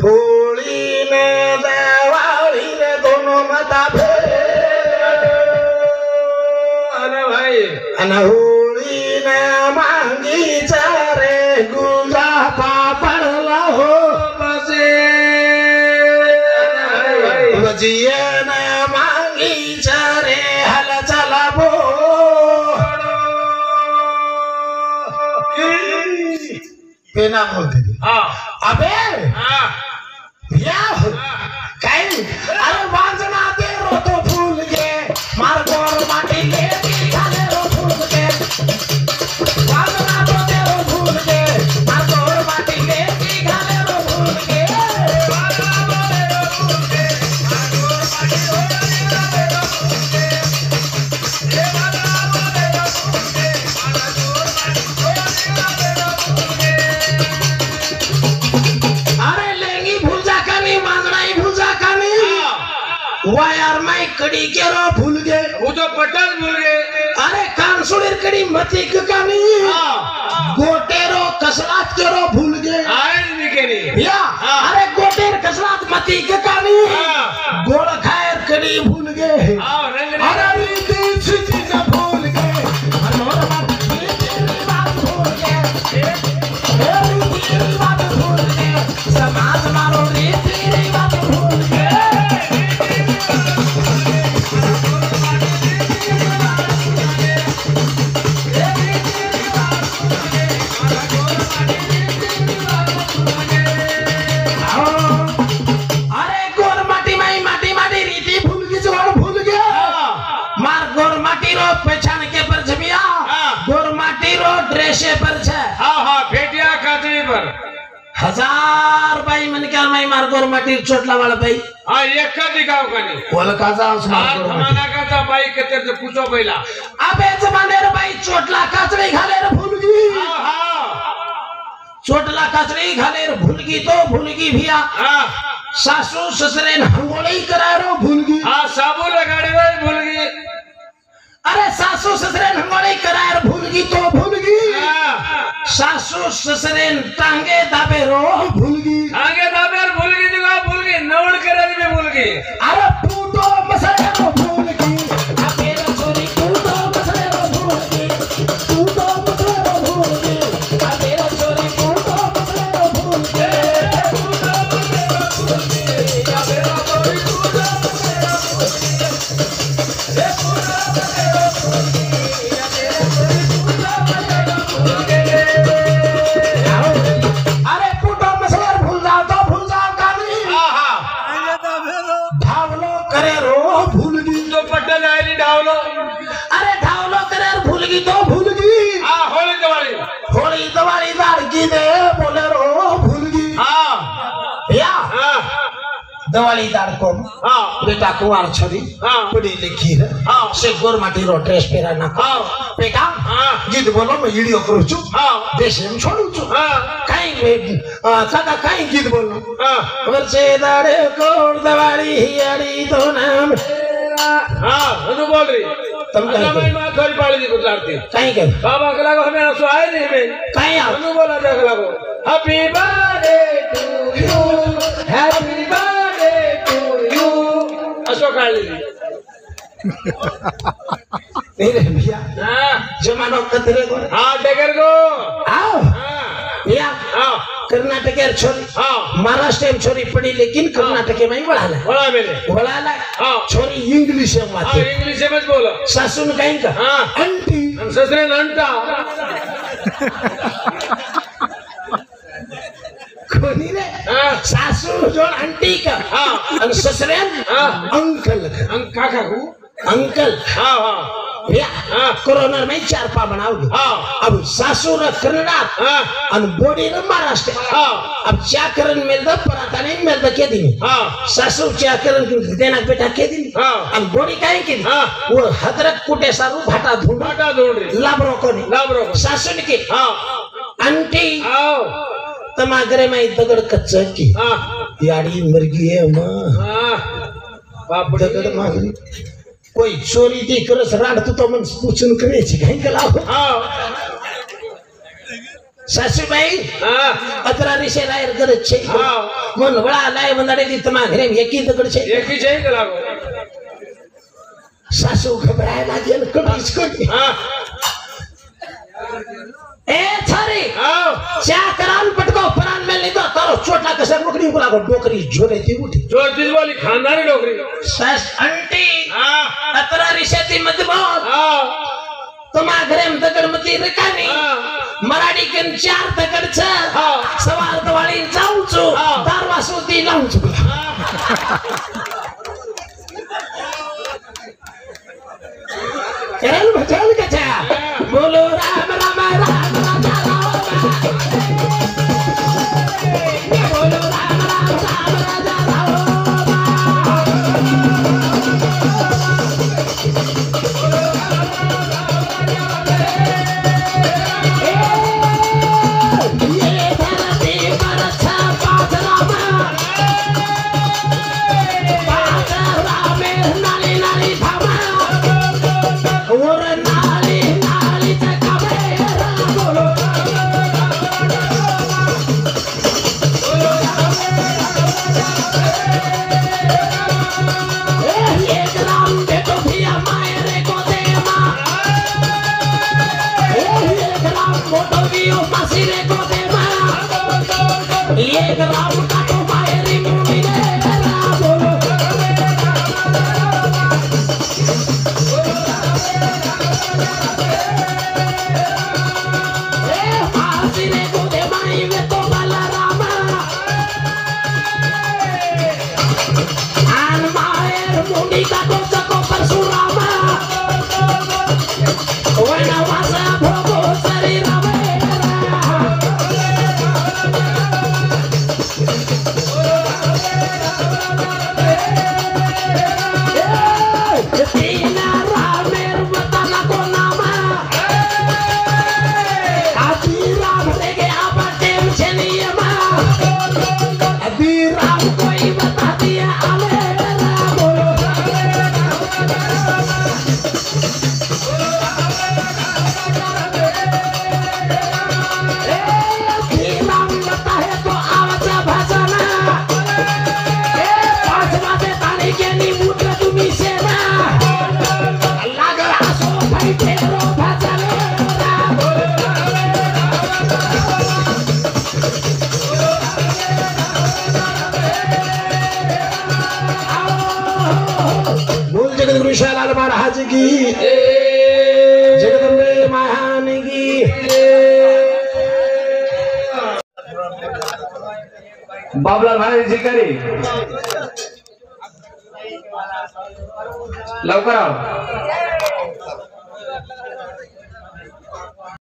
होळी ने दिवाळी रे दोनों मता भाई अन होळी ने मांगी रे गुंजा पापड़ला हो बसे बजिए ने मांगी रे हल चला बो पेना बोलते थे अबे या काय अरे वाजना दे रो तो फूल के मार गोर माटी के खाले रो फूल के वाजना तो दे रो फूल के मार गोर माटी के खाले रो फूल के वाजना तो दे रो फूल के मार गोर माटी हो जाने रो फूल के ये वाजना तो दे रो फूल के मार गोर माटी हो जाने रो फूल के अरे लेंगी भूजा कानी मांगनाई भूजा कानी वायर माई कड़ी के रो भूल गए वो तो पटल भूल गए अरे कानसुड़ीर कड़ी मती कानी गोटेरो कसरात के रो भूल गए आज भी के नहीं या अरे गोटेर कसरात मती कानी गोड़ खायर कड़ी भूल गए अरे रीति छिति से भूल गए मनोर बात भूल गए रीति बात भूल गए समाज मारो रीति बात भूल गए अरे गोर माटी माटी रीति भूल गई जोड़ भूल गया मार गोर माटी रो पहचान के पर छबिया गोर माटी रो ड्रेसे पर छे हाँ फेटिया काचड़ी पर 1000 बाई मन के माई मार गोर माटी चोटला वाला भाई हाँ एक का दिखाओ कनी बोल का जा उस मार गोर माटी जमाना का था भाई कहते थे पूछो पहला अबे जमाने रे भाई चोटला काचड़ी खाले रे भूल गई चोटला काचड़ी खाले रे भूल गई तो भूल गई भैया सासू ससुरे हंगोली करारो भूल गई साबुन लगाने वाली भूल गई अरे सासू ससुरे हंगोली करार भूल गई तो भूल गई सासू ससुरे टांगे दाबे रो भूल गई आगे दाबेर भूल गई जगह भूल गई नवड़ करे भी भूल गई अरे पूतो मसले रो भूल गई अबे छोरी पूतो मसले रो भूल गई पूतो मसले रो भूल गई अबे छोरी पूतो मसले रो भूल गई पूतो मसले रो भूल गई अबे छोरी पूतो मसले रो भूल गई ए पूतो मसले रो भूल गई अबे छोरी पूतो मसले रो भूल गई अरे पूतो मसले भूल जाओ कानी धावलो करे रो भूल गई तो पट्टा जायली ढावलो अरे धावलो करे भूल गई तो भूल गई होली दिवाली दाड़की दे बोले रो भूल गई या दिवाली दाड़ को बेटा कुंवार छोरी पढ़ी लिखी है से गोर माटी रो ड्रेस पहरा ना बेटा गीत बोलो मैं वीडियो करू छु देश में छोड़ू छु काई काका काई गीत बोलो वर्षे दाड़े कोर दिवाली हियाड़ी तो नाम तू बोल रही तुम कहीं मैं बात थोड़ी पाड़ी दी गुजरती कहीं के बाबा अगला को हमें आंसू आए नहीं में कहीं आप तू बोला था अगला को happy birthday to you happy birthday to you Ashok काली तेरे भैया जमानो कतरे को डेगर को आओ या कर्नाटक छोरी महाराष्ट्र में छोरी पढ़ी लेकिन कर्नाटक में ही बढ़ा ला छोरी इंग्लिश में बात इंग्लिश में बोलो सासू ने कहीं का आंटी ससुरे अंटा कोनी रे सासू जो आंटी का और ससुरे अंकल काका को अंकल कोरोना में 4 पा बनाओगे अब सासू न कन्नड़ा और बॉडी न महाराष्ट्र अब चाकरन मिलता पराता नहीं मिलता के दिन सासू चाकरन देना बेटा के दिन अब बॉडी काहे के वो हदरत कुटे सारू भाटा ढूंढ रही लाबरो को नहीं सासू ने के आंटी तमागरे में दगड़ कच्चा की याड़ी मरगी है मां दगड़ मांगरी कोई चोरी दी करस राड तू तो मन पूछन करे छी कहीं गला सासूबाई हा अतरा रिशे रायर गरज छे हा मन वळा लाय वंदाडे दी तमा घरे एकी दगड छे एकी जय का लागो सासू घबराय लागेल कमीच कमी हा ए थारे हा चा करान पटको परान में ले तो करो छोटा कसर नौकरी को लागो डोकरी जोरे थी उठी जोरतीस वाली खानदानी डोकरी सास आंटी हा अतरा रिशे ती मत बोल हा तमा घरे में दगड मती रकानी हा मराठी कन चार दगड छ हा सवार दवाळी जाऊचो हा. दारवासो ती लावचो करल भजन कचा बोलो राम राम राम राजा राम बोलो राम राम राम राजा राम ये धरती पर छापा राम नाली नाली धामा और नाली नाली चकावेरा बोलो ये ग्राम बेटो भैया मायरे को दे मां ये ग्राम मोटो बियो मासीरे को दे मां ये ग्राम का तो मायरे मुनी ने बोलो मासीरे को दे माई वे तो बाला रामा आन मायर मुंडी का तो सको परशुरामा वना वासा भोगो सरी रामेरा तीना रामेर बताना को नामा आदि राम लेके आपटे छनियमा आदि राम कोई बता दिया आलेरा बोलो आदि राम बता है तो आवाजा भजना पांच बाते ताने के नी मुद्रा तुम्ही सेना लागर आसो भाई तेरो भजनेरा बोल जगतगुरु शालाल महाराज की जगदम्बे महारानी की बाबला भाई जिकारी लवकर आओ